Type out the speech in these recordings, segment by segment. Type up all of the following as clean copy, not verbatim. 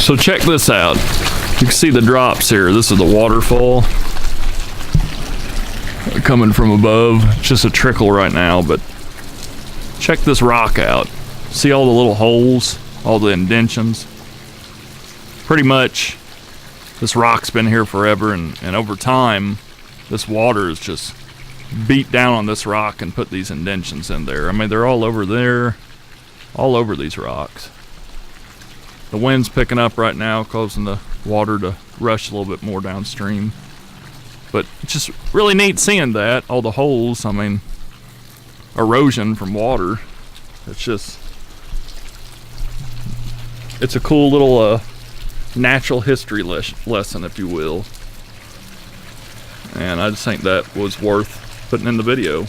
So check this out. You can see the drops here. This is the waterfall coming from above. It's just a trickle right now, but check this rock out. See all the little holes, all the indentions? Pretty much this rock's been here forever, and over time this water is just beat down on this rock and put these indentions in there. I mean, they're all over there, all over these rocks. The wind's picking up right now, causing the water to rush a little bit more downstream. But it's just really neat seeing that, all the holes. I mean, erosion from water. It's a cool little natural history lesson, if you will. And I just think that was worth putting in the video.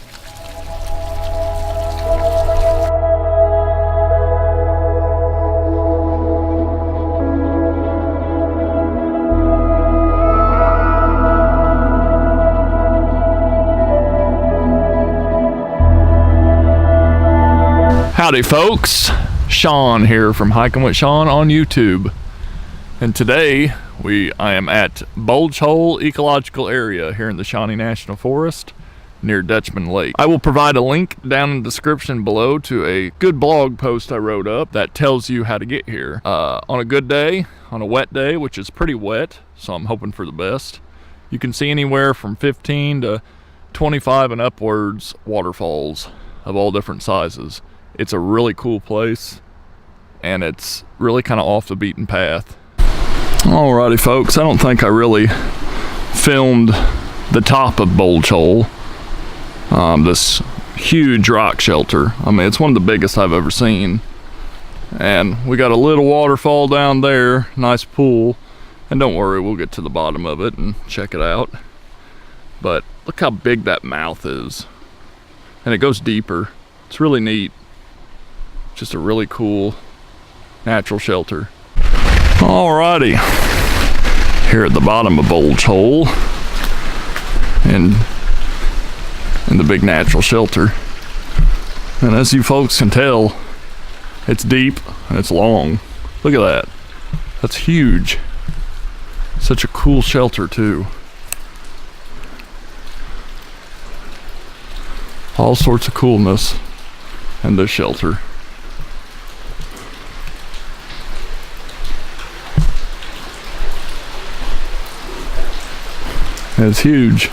Howdy folks, Shawn here from Hiking with Shawn on YouTube. And today I am at Bulge Hole Ecological Area here in the Shawnee National Forest near Dutchman Lake. I will provide a link down in the description below to a good blog post I wrote up that tells you how to get here. On a good day, on a wet day, which is pretty wet, so I'm hoping for the best, you can see anywhere from 15 to 25 and upwards waterfalls of all different sizes. It's a really cool place, and it's really kind of off the beaten path. Alrighty folks, I don't think I really filmed the top of Bulge Hole, this huge rock shelter. I mean, it's one of the biggest I've ever seen. And we got a little waterfall down there, nice pool, and don't worry, we'll get to the bottom of it and check it out. But look how big that mouth is, and it goes deeper. It's really neat. Just a really cool natural shelter. Alrighty, here at the bottom of Bulge Hole and in the big natural shelter. And as you folks can tell, it's deep and it's long. Look at that. That's huge. Such a cool shelter too. All sorts of coolness in this shelter. It's huge.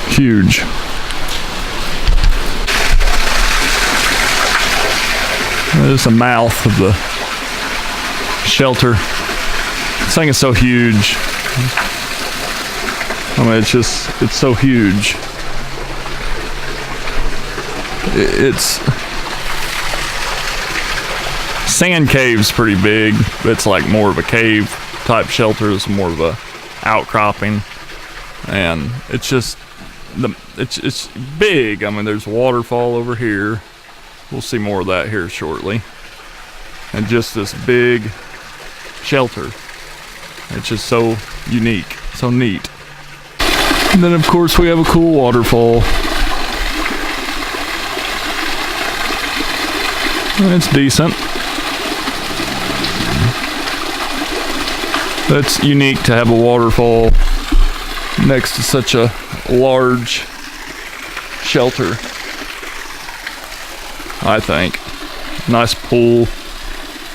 Huge. There's the mouth of the shelter. This thing is so huge. I mean, it's so huge. It's Sand Cave's pretty big, but it's like more of a cave type shelter. It's more of a outcropping, and it's just it's big. I mean, there's a waterfall over here. We'll see more of that here shortly. And just this big shelter. It's just so unique, so neat. And then of course we have a cool waterfall. It's decent. That's unique to have a waterfall next to such a large shelter, I think. Nice pool,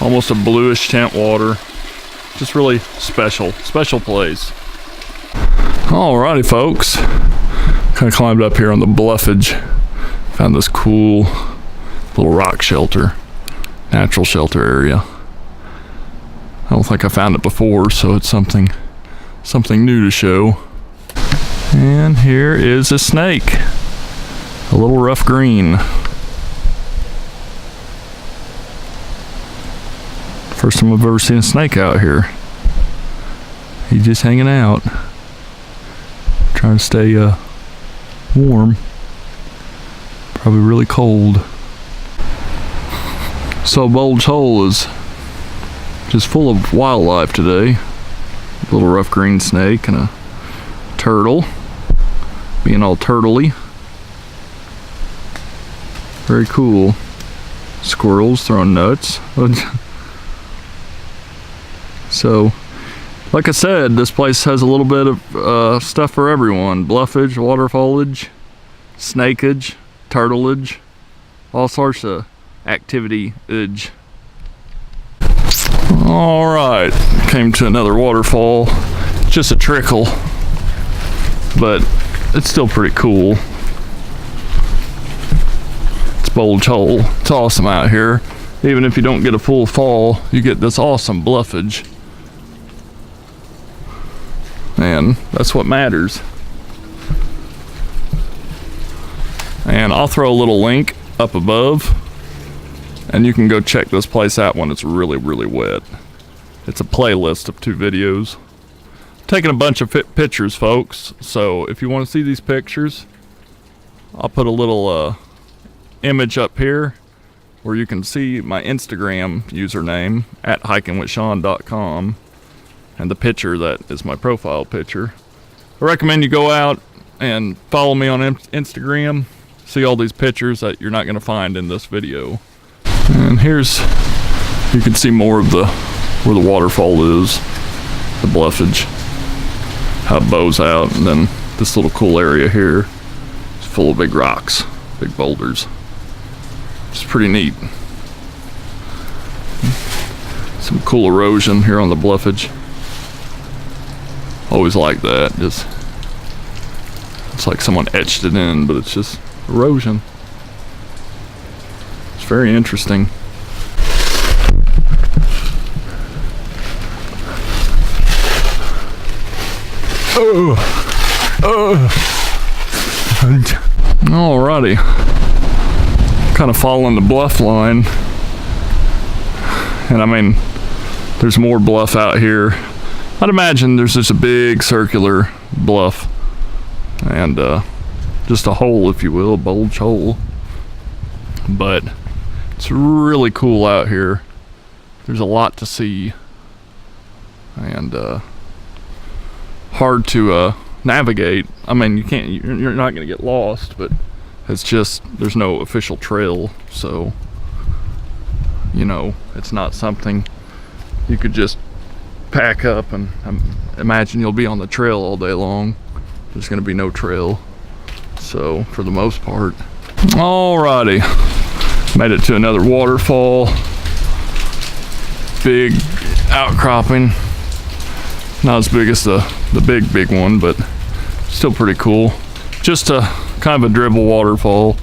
almost a bluish tint water. Just really special place. Alrighty folks, kind of climbed up here on the bluffage. Found this cool little rock shelter, natural shelter area. I don't think I found it before, so it's something new to show. And here is a snake, a little rough green. First time I've ever seen a snake out here. He's just hanging out, trying to stay warm. Probably really cold. So Bulge Hole is just full of wildlife today. A little rough green snake and a turtle, being all turtley. Very cool. Squirrels throwing nuts. So, like I said, this place has a little bit of stuff for everyone. Bluffage, waterfallage, snakeage, turtleage, all sorts of activity-age. Alright, came to another waterfall. Just a trickle, but it's still pretty cool. It's Bulge Hole. It's awesome out here. Even if you don't get a full fall, you get this awesome bluffage. And that's what matters. And I'll throw a little link up above, and you can go check this place out when it's really, really wet. It's a playlist of 2 videos. I'm taking a bunch of pictures, folks, so if you want to see these pictures, I'll put a little image up here where you can see my Instagram username at hikingwithshawn.com. And the picture that is my profile picture. I recommend you go out and follow me on Instagram. See all these pictures that you're not going to find in this video. And here's, you can see more of where the waterfall is, the bluffage, how it bows out, and then this little cool area here is full of big rocks, big boulders. It's pretty neat. Some cool erosion here on the bluffage. Always like that. Just, it's like someone etched it in, but it's just erosion. It's very interesting. Alrighty. Kind of following the bluff line. And I mean, there's more bluff out here. I'd imagine there's just a big circular bluff and just a hole, if you will, Bulge Hole. But it's really cool out here. There's a lot to see and hard to navigate. I mean, you're not gonna get lost, but it's just, there's no official trail, so you know, it's not something you could just pack up and imagine you'll be on the trail all day long. There's gonna be no trail, so for the most part. Alrighty, made it to another waterfall. Big outcropping, not as big as the big one, but still pretty cool. Just a kind of a dribble waterfall,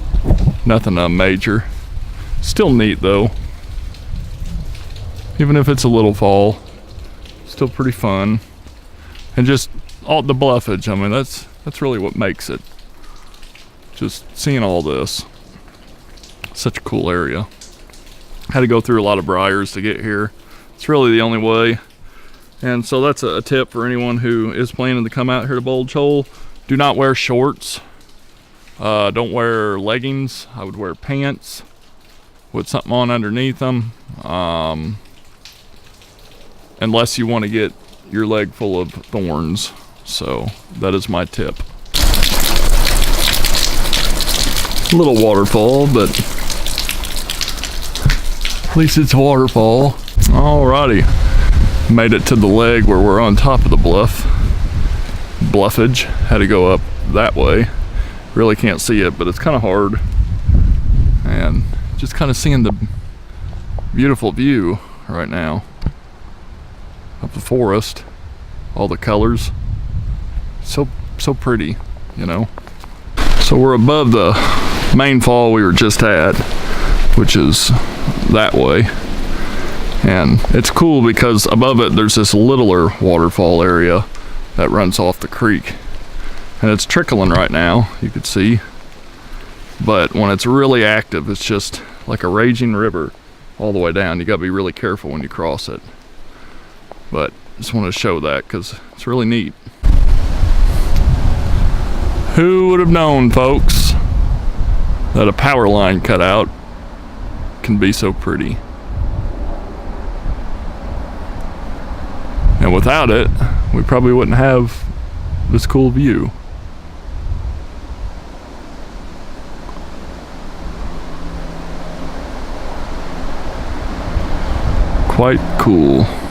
nothing major. Still neat though, even if it's a little fall. Still pretty fun. And just all the bluffage, I mean, that's really what makes it. Just seeing all this. Such a cool area. Had to go through a lot of briars to get here. It's really the only way. And so that's a tip for anyone who is planning to come out here to Bulge Hole. Do not wear shorts. Don't wear leggings. I would wear pants with something on underneath them. Unless you want to get your leg full of thorns. So that is my tip. A little waterfall, but at least it's a waterfall. Alrighty, made it to the leg where we're on top of the bluffage. Had to go up that way. Really can't see it, but it's kind of hard. And just kind of seeing the beautiful view right now of the forest, all the colors, so pretty, you know. So we're above the main fall we were just at, which is that way, and it's cool because above it there's this littler waterfall area that runs off the creek, and it's trickling right now, you could see, but when it's really active it's just like a raging river all the way down. You gotta be really careful when you cross it. But just want to show that because it's really neat. Who would have known, folks, that a power line cutout can be so pretty? And without it, we probably wouldn't have this cool view. quite cool.